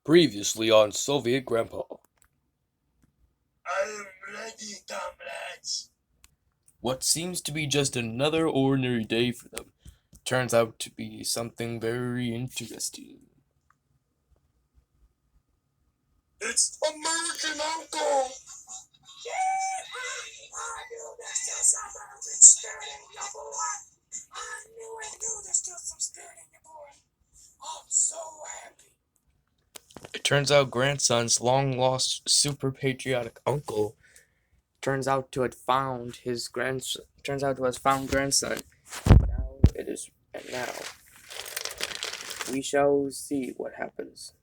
Previously on Soviet Grandpa. I am ready, comrades. What seems to be just another ordinary day for them turns out to be something very interesting. It's American Uncle! Yeah! I knew there's still some urban spirit in you, boy! I knew there's still some spirit in you, boy! I'm so happy. It turns out grandson's long lost super patriotic uncle turns out to have found grandson. Now it is and now we shall see what happens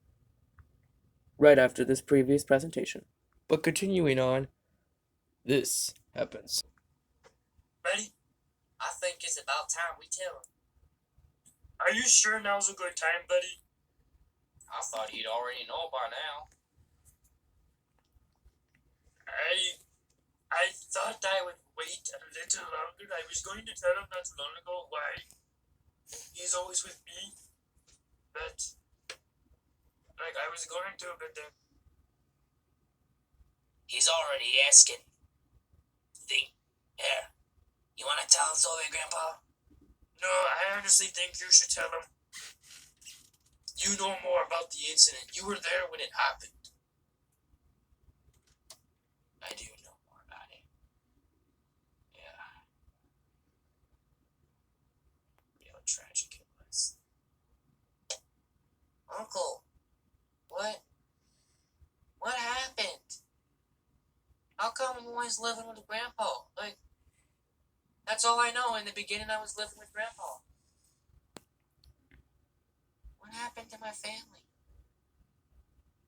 right after this previous presentation. But continuing on, this happens. Ready? I think it's about time we tell him. Are you sure now's a good time, buddy? I thought he'd already know by now. I thought I would wait a little longer. I was going to tell him not too long ago why he's always with me. But, I was going to, but then... He's already asking. Think, here, you want to tell him, Soviet Grandpa? No, I honestly think you should tell him. You know more about the incident. You were there when it happened. I do know more about it. Yeah. How tragic it was. Uncle, what? What happened? How come I'm always living with Grandpa? That's all I know. In the beginning, I was living with Grandpa. What happened to my family?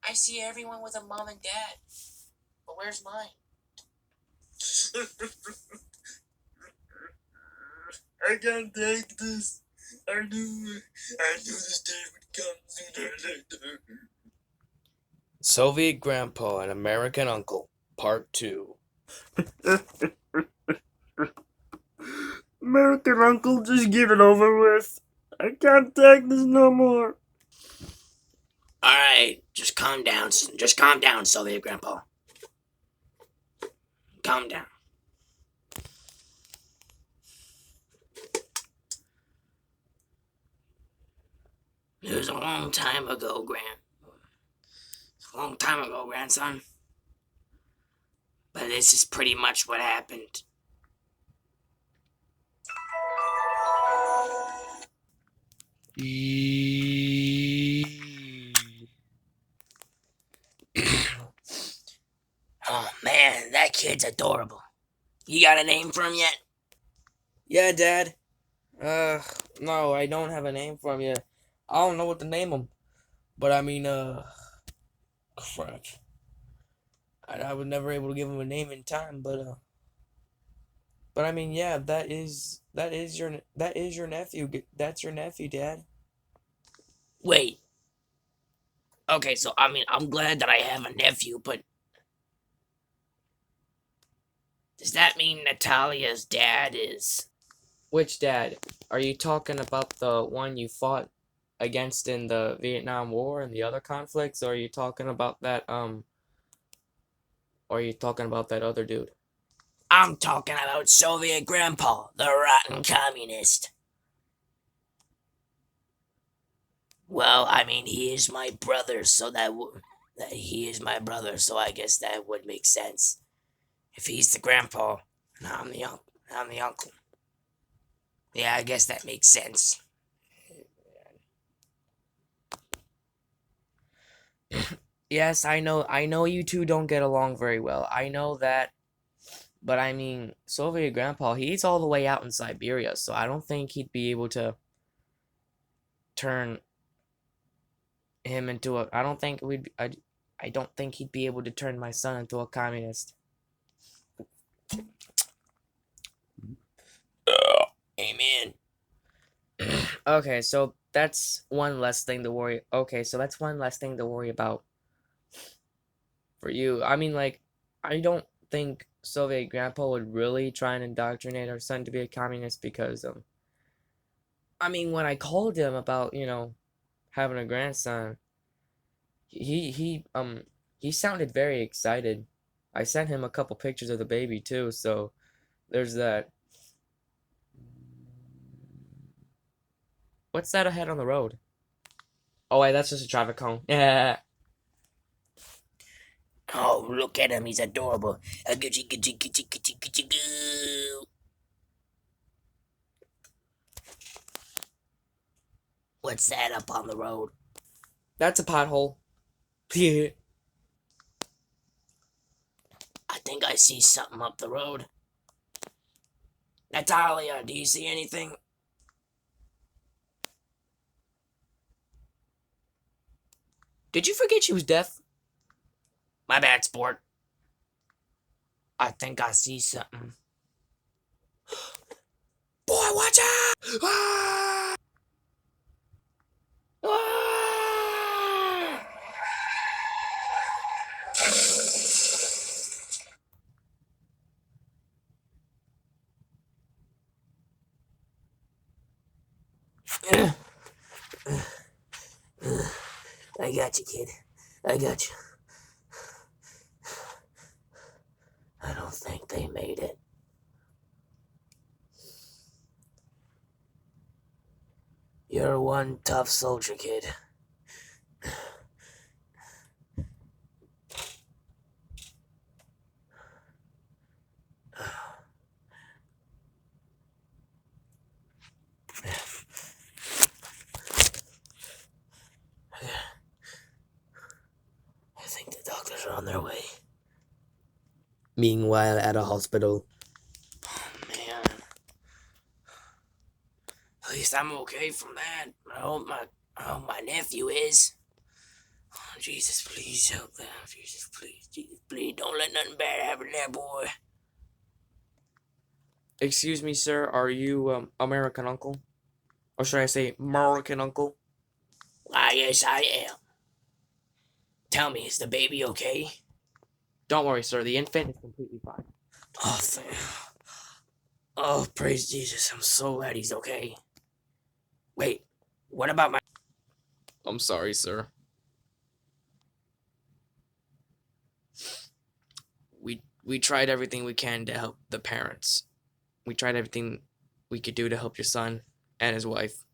I see everyone with a mom and dad. But where's mine? I can't take this. I knew this day would come sooner or later. Soviet Grandpa and American Uncle, Part 2. American Uncle, just get it over with. I can't take this no more. Alright, just calm down. Just calm down, Soviet Grandpa. Calm down. It was a long time ago, grandson. But this is pretty much what happened. Oh man, that kid's adorable. You got a name for him yet? Yeah, Dad. No, I don't have a name for him yet. I don't know what to name him. But I mean, crap. I was never able to give him a name in time, but I mean, yeah, that is your nephew. That's your nephew, Dad. Wait. Okay, so I'm glad that I have a nephew, but does that mean Natalia's dad is... Which dad? Are you talking about the one you fought against in the Vietnam War and the other conflicts, or are you talking about or are you talking about that other dude? I'm talking about Soviet Grandpa, the rotten communist. Well, he is my brother, so that he is my brother, so I guess that would make sense. If he's the grandpa, and I'm the uncle. Yeah, I guess that makes sense. Yes, I know you two don't get along very well. I know that. But I mean, Soviet Grandpa, he's all the way out in Siberia, so I don't think he'd be able to turn him into a. I don't think we'd. I don't think he'd be able to turn my son into a communist. Amen. Okay, so that's one less thing to worry. Okay, so that's one less thing to worry about for you. I mean, I don't think Soviet Grandpa would really try and indoctrinate our son to be a communist because I mean, when I called him about having a grandson, He sounded very excited. I sent him a couple pictures of the baby too, so there's that. What's that ahead on the road? Oh wait, that's just a traffic cone. Yeah. Oh, look at him. He's adorable. A Gucci, Gucci, Gucci, Gucci, Gucci, goo. What's that up on the road? That's a pothole. Yeah. I think I see something up the road. Natalia, do you see anything? Did you forget she was deaf? My bad, sport. I think I see something. Boy, watch out! Ah! Ah! I got you, kid. I got you. I don't think they made it. You're one tough soldier, kid. I think the doctors are on their way. Meanwhile, at a hospital. Man. At least I'm okay from that. I hope my nephew is. Oh, Jesus, please help them. Jesus, please, don't let nothing bad happen to that boy. Excuse me, sir. Are you American Uncle? Or should I say American Uncle? Why, yes, I am. Tell me, is the baby okay? Don't worry, sir. The infant is completely fine. Oh, oh, praise Jesus. I'm so glad he's okay. Wait, what about my... I'm sorry, sir. We tried everything we can to help the parents. We tried everything we could do to help your son and his wife.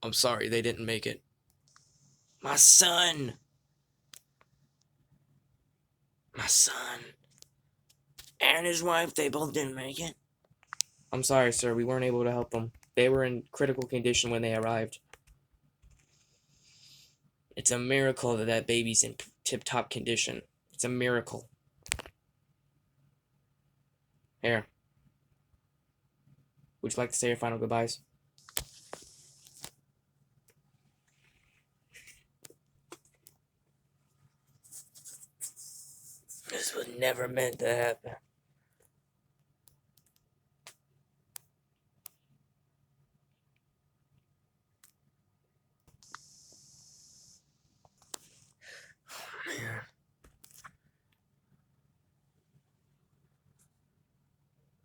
I'm sorry they didn't make it. My son. My son. And his wife, they both didn't make it. I'm sorry, sir. We weren't able to help them. They were in critical condition when they arrived. It's a miracle that that baby's in tip-top condition. It's a miracle. Here. Would you like to say your final goodbyes? This was never meant to happen. Oh, man.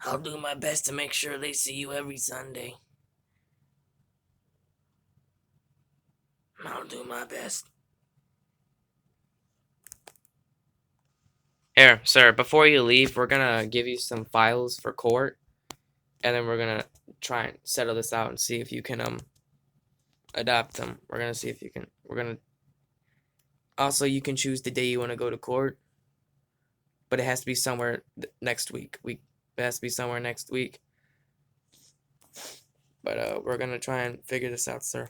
I'll do my best to make sure they see you every Sunday. I'll do my best. Here, sir, before you leave, we're gonna give you some files for court. And then we're gonna try and settle this out and see if you can adopt them. We're gonna see if you can. We're gonna. Also, you can choose the day you want to go to court, but it has to be somewhere next week. It has to be somewhere next week. But we're gonna try and figure this out, sir.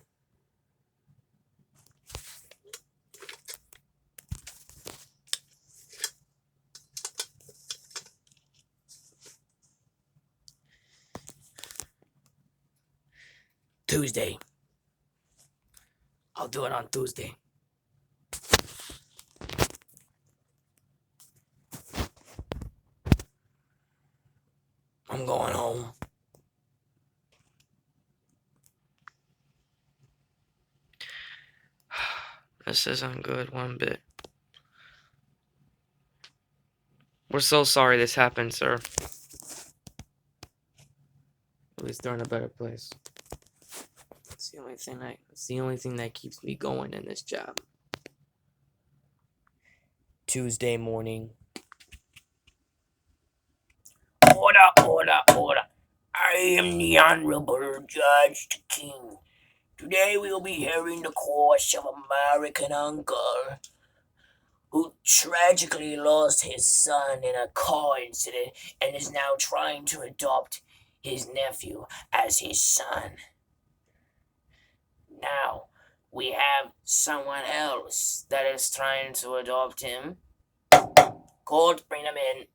Tuesday. I'll do it on Tuesday. I'm going home. This isn't good one bit. We're so sorry this happened, sir. At least they're in a better place. It's the only thing that keeps me going in this job. Tuesday morning. Order. I am the Honorable Judge the King. Today we will be hearing the case of American Uncle who tragically lost his son in a car incident and is now trying to adopt his nephew as his son. Now, we have someone else that is trying to adopt him. Court, bring him in.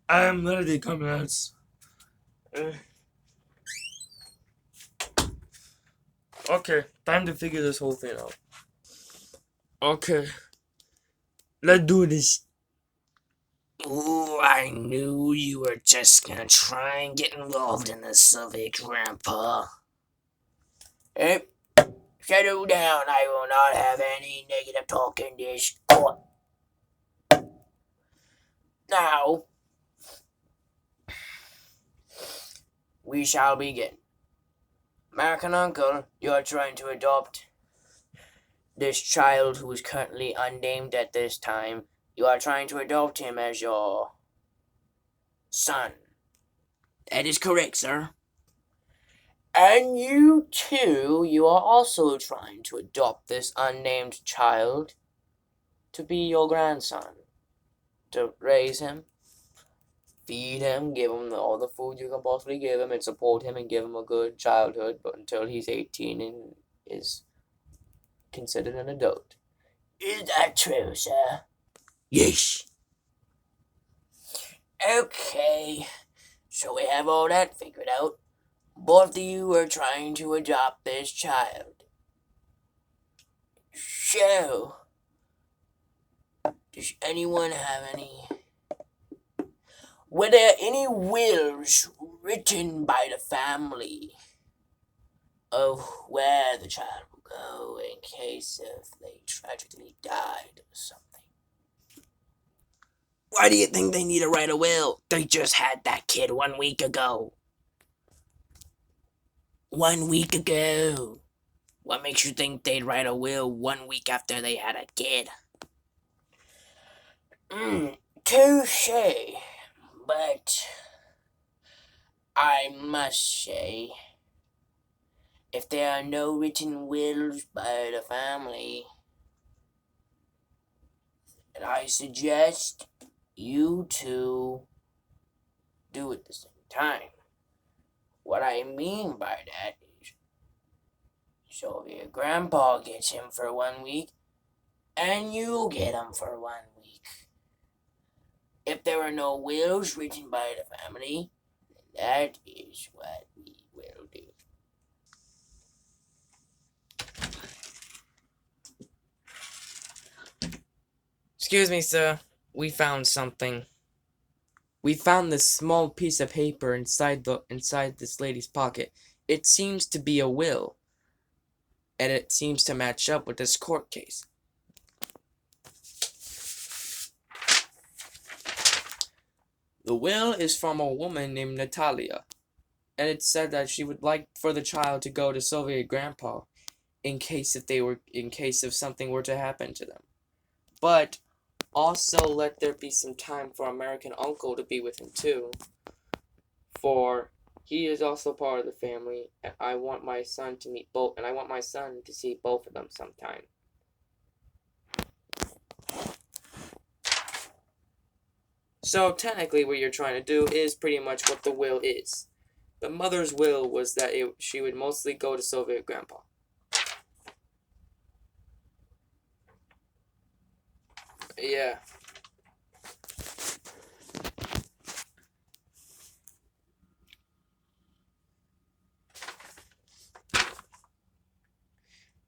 I'm ready, comrades. Okay, time to figure this whole thing out. Okay, let's do this. Ooh, I knew you were just gonna try and get involved in this survey, Grandpa. Hey, settle down. I will not have any negative talk in this court. Now, we shall begin. American Uncle, you are trying to adopt this child who is currently unnamed at this time. You are trying to adopt him as your son. That is correct, sir. And you too, you are also trying to adopt this unnamed child to be your grandson. To raise him, feed him, give him all the food you can possibly give him, and support him and give him a good childhood, but until he's 18 and is considered an adult. Is that true, sir? Yes. Okay, so we have all that figured out. Both of you are trying to adopt this child. So, does anyone have any... Were there any wills written by the family of where the child will go in case if they tragically died or something? Why do you think they need to write a will? They just had that kid 1 week ago. 1 week ago. What makes you think they'd write a will 1 week after they had a kid? Touché. But I must say, if there are no written wills by the family, then I suggest you two do it at the same time. What I mean by that is, so if your grandpa gets him for 1 week, and you get him for 1 week. If there are no wills written by the family, that is what we will do. Excuse me, sir. We found something. We found this small piece of paper inside this lady's pocket. It seems to be a will, and it seems to match up with this court case. The will is from a woman named Natalia, and it said that she would like for the child to go to Soviet grandpa in case if something were to happen to them. But also let there be some time for American Uncle to be with him too, for he is also part of the family, and I want my son to meet both, and I want my son to see both of them sometime. So technically what you're trying to do is pretty much what the will is. The mother's will was that she would mostly go to Soviet grandpa. Yeah.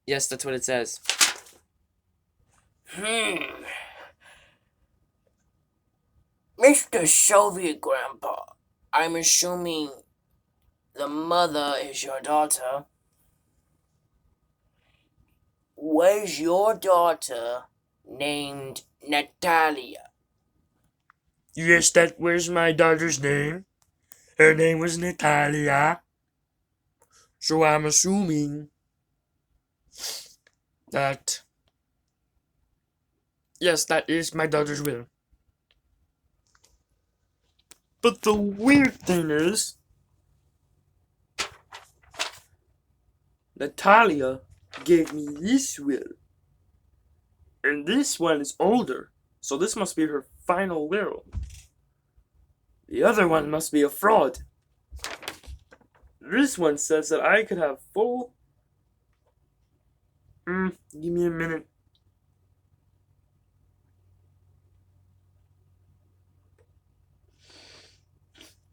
Yes, that's what it says. Mr. Soviet Grandpa, I'm assuming the mother is your daughter. Was your daughter named Natalia? Yes, that was my daughter's name. Her name was Natalia. So I'm assuming that, yes, that is my daughter's will. But the weird thing is, Natalia gave me this will. And this one is older, so this must be her final will. The other one must be a fraud. This one says that I could have full... give me a minute.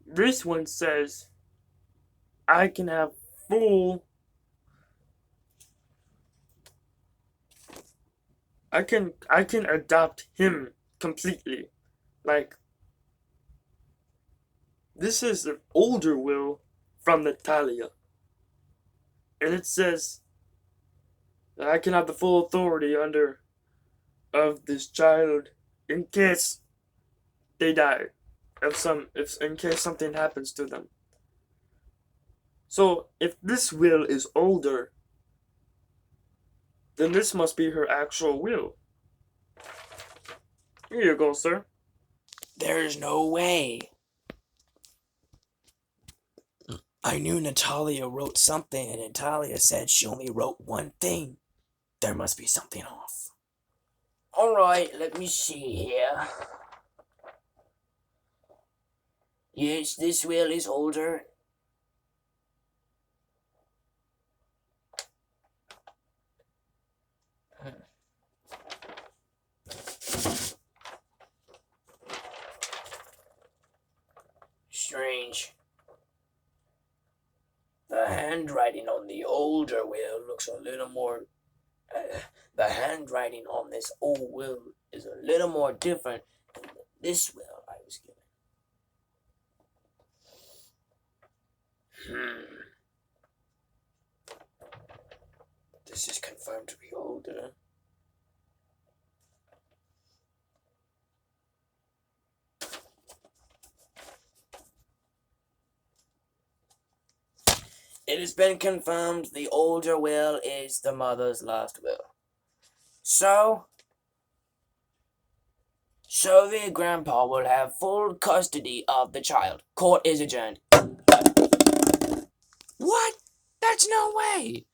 This one says I can have full... I can adopt him completely. Like, this is an older will from Natalia. And it says that I can have the full authority of this child in case they die. In case something happens to them. So if this will is older, then this must be her actual will. Here you go, sir. There's no way. I knew Natalia wrote something, and Natalia said she only wrote one thing. There must be something off. Alright, let me see here. Yes, this will is older. Strange. The handwriting on the older will looks a little more... the handwriting on this old will is a little more different than this will I was given. This is confirmed to be older. It has been confirmed the older will is the mother's last will. So the grandpa will have full custody of the child. Court is adjourned. What? That's no way!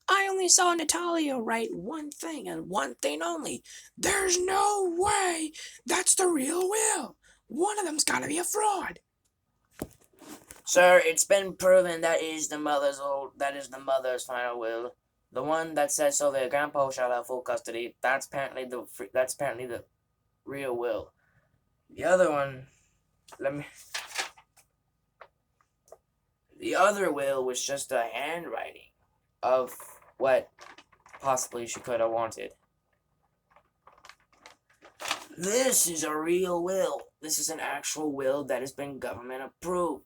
I only saw Natalia write one thing and one thing only. There's no way that's the real will. One of them's gotta be a fraud. Sir, it's been proven that is the mother's final will. The one that says so their grandpa shall have full custody. That's apparently the real will. The other one, the other will was just a handwriting of what possibly she could have wanted. This is a real will. This is an actual will that has been government approved.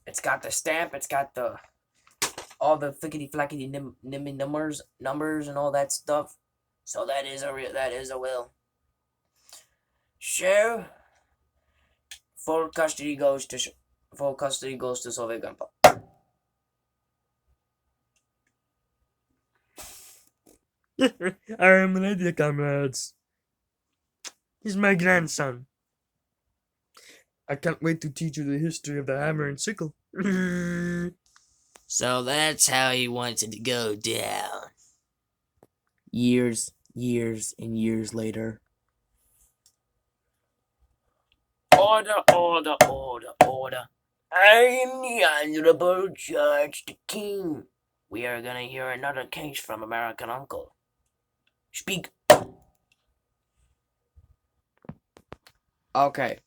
It's got the stamp, it's got all the flickety-flackety nimby numbers and all that stuff. So that is a will. So, full custody goes to Soviet grandpa. I am an idiot, comrades. He's my grandson. I can't wait to teach you the history of the hammer and sickle. So that's how he wanted to go down. Years and years later. Order. I am the Honorable Judge the King. We are gonna hear another case from American Uncle. Speak. Okay,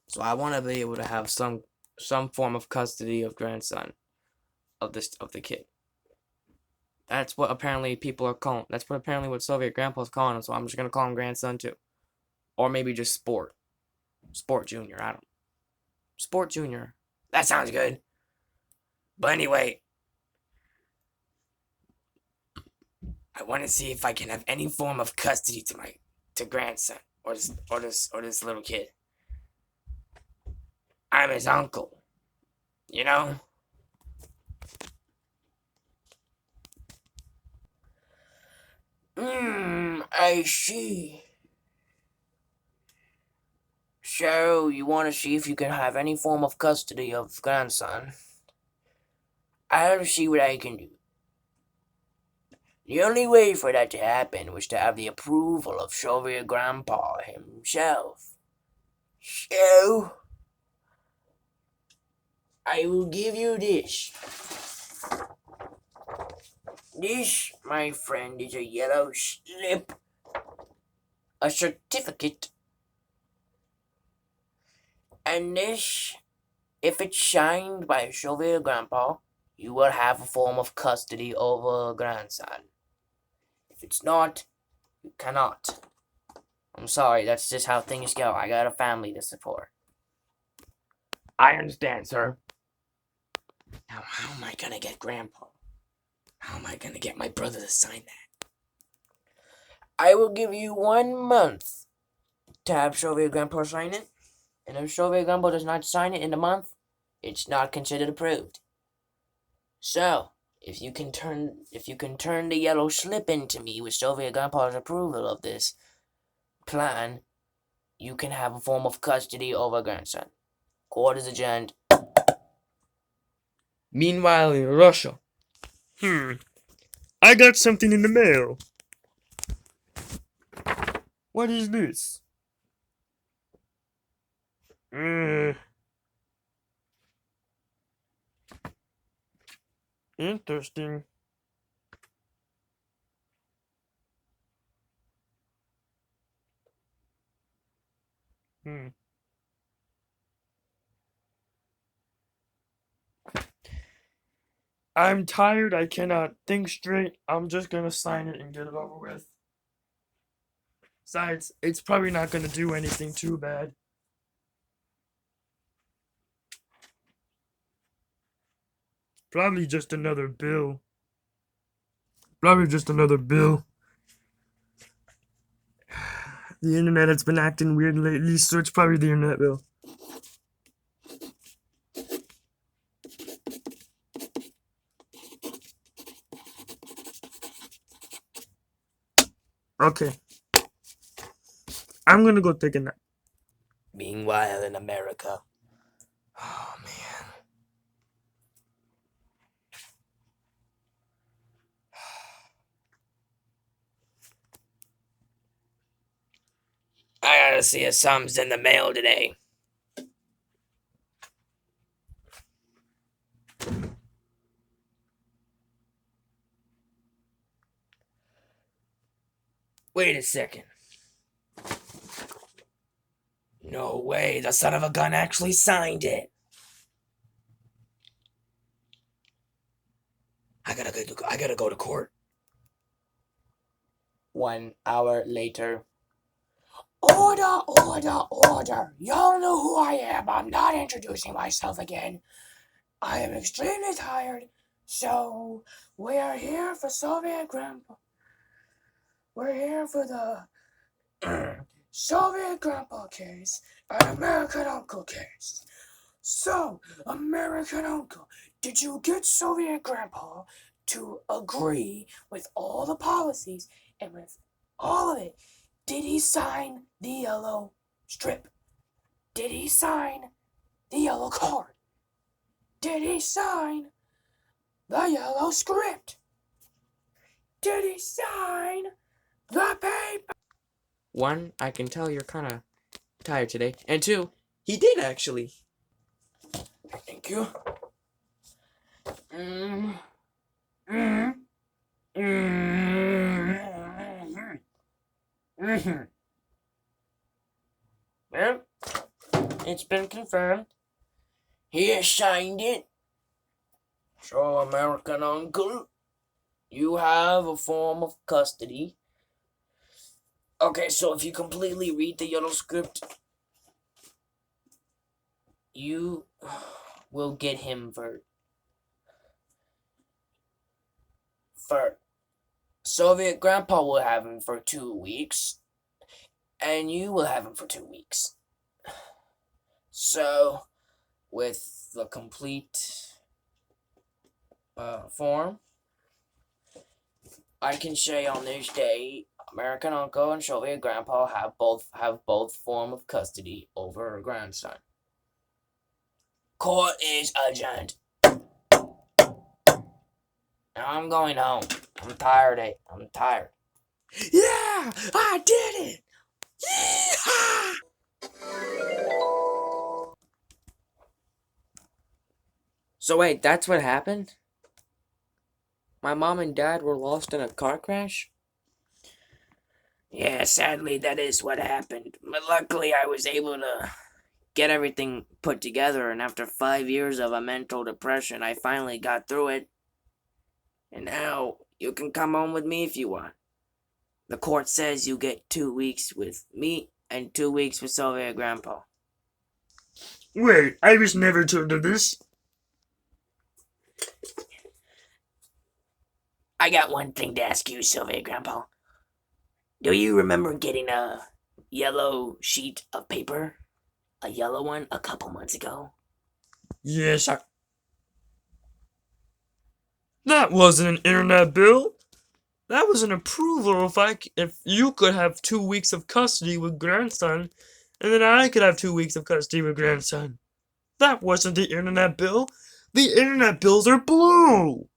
so I want to be able to have some form of custody of grandson of the kid. That's what apparently people are calling. That's what apparently what Soviet grandpa's calling him. So I'm just gonna call him grandson too, or maybe just Sport Junior. I don't. Sport Junior. That sounds good. But anyway, I want to see if I can have any form of custody to grandson or this little kid. I'm his uncle. You know? I see. So, you want to see if you can have any form of custody of grandson? I'll see what I can do. The only way for that to happen was to have the approval of Soviet Grandpa himself. So, I will give you this. This, my friend, is a yellow slip. A certificate. And this, if it's signed by Soviet Grandpa, you will have a form of custody over a grandson. If it's not, you cannot. I'm sorry, that's just how things go. I got a family to support. I understand, sir. Now, how am I gonna get Grandpa? How am I gonna get my brother to sign that? I will give you 1 month to have Soviet Grandpa sign it. And if Soviet Grandpa does not sign it in a month, it's not considered approved. So, if you can turn the yellow slip into me with Soviet Grandpa's approval of this plan, you can have a form of custody over grandson. Court is adjourned. Meanwhile, in Russia. I got something in the mail. What is this? Interesting. I'm tired. I cannot think straight. I'm just gonna sign it and get it over with. Besides, it's probably not gonna do anything too bad. Probably just another bill. Probably just another bill. The internet has been acting weird lately, so it's probably the internet bill. Okay. I'm gonna go take a nap. Meanwhile, in America. Oh, man. I gotta see if something's in the mail today. Wait a second. No way, the son of a gun actually signed it. I gotta go to court. 1 hour later. Order, order, order. Y'all know who I am. I'm not introducing myself again. I am extremely tired, so we are here for Soviet Grandpa. We're here for the Soviet Grandpa case and American Uncle case. So, American Uncle, did you get Soviet Grandpa to agree with all the policies and with all of it? Did he sign the yellow strip? Did he sign the yellow card? Did he sign the yellow script? Did he sign the paper? 1, I can tell you're kind of tired today. And 2, he did actually. Thank you. Well, it's been confirmed. He has signed it. So, American Uncle, you have a form of custody. Okay, so if you completely read the yellow script, you will get him for Soviet Grandpa will have him for 2 weeks, and you will have him for 2 weeks. So, with the complete form, I can say on this day, American uncle and Soviet grandpa have both form of custody over her grandson. Court is adjourned. Now I'm going home. I'm tired. I'm tired. Yeah, I did it. Yeehaw! So wait, that's what happened? My mom and dad were lost in a car crash? Yeah, sadly, that is what happened. But luckily, I was able to get everything put together, and after 5 years of a mental depression, I finally got through it. And now, you can come home with me if you want. The court says you get 2 weeks with me and 2 weeks with Sylvia Grandpa. Wait, I was never told of this. I got one thing to ask you, Sylvia Grandpa. Do you remember getting a yellow sheet of paper? A yellow one a couple months ago? Yes, That wasn't an internet bill. That was an approval if you could have 2 weeks of custody with grandson, and then I could have 2 weeks of custody with grandson. That wasn't the internet bill. The internet bills are blue.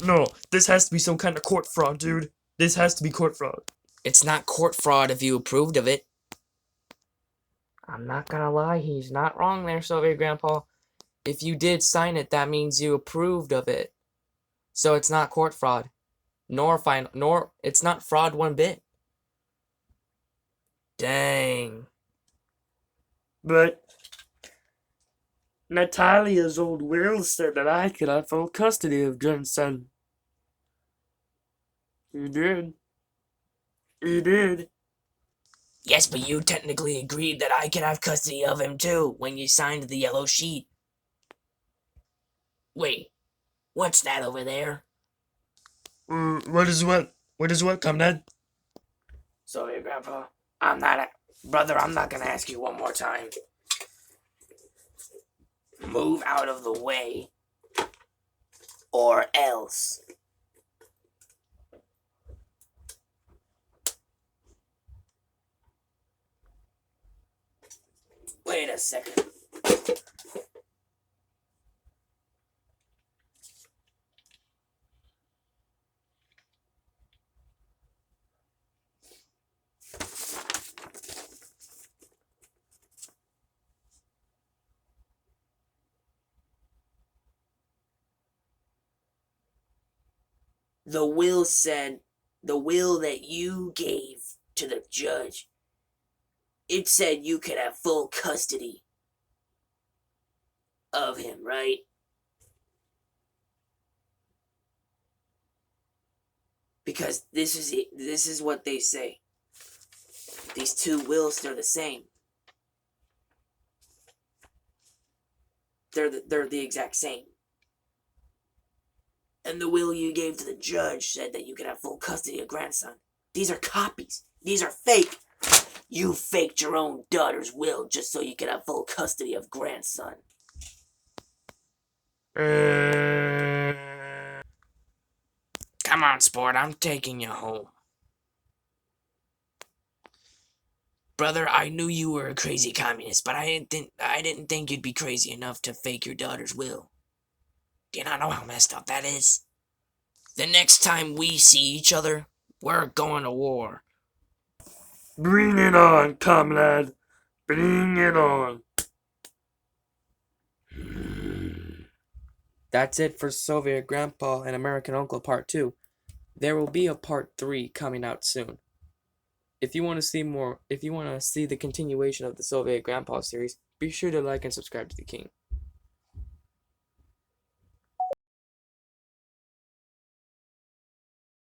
No, this has to be some kind of court fraud, dude. This has to be court fraud. It's not court fraud if you approved of it. I'm not gonna lie, he's not wrong there, Sylvia Grandpa. If you did sign it, that means you approved of it. So it's not court fraud. Nor it's not fraud one bit. Dang. But Natalia's old will said that I could have full custody of grandson. He did. He did. Yes, but you technically agreed that I could have custody of him too when you signed the yellow sheet. Wait, what's that over there? What is what? What is what, comrade? Sorry, Grandpa. Brother, I'm not gonna ask you one more time. Move out of the way. Or else. Wait a second. The will said, the will that you gave to the judge, it said you could have full custody of him, right? Because this is what they say. These two wills, they're the same. They're the exact same. And the will you gave to the judge said that you could have full custody of grandson. These are copies. These are fake. You faked your own daughter's will just so you could have full custody of grandson. Come on, sport. I'm taking you home. Brother, I knew you were a crazy communist, but I didn't think you'd be crazy enough to fake your daughter's will. Do you not know how messed up that is? The next time we see each other, we're going to war. Bring it on, comrade. Bring it on. That's it for Soviet Grandpa and American Uncle Part 2. There will be a Part 3 coming out soon. If you want to see the continuation of the Soviet Grandpa series, be sure to like and subscribe to the King.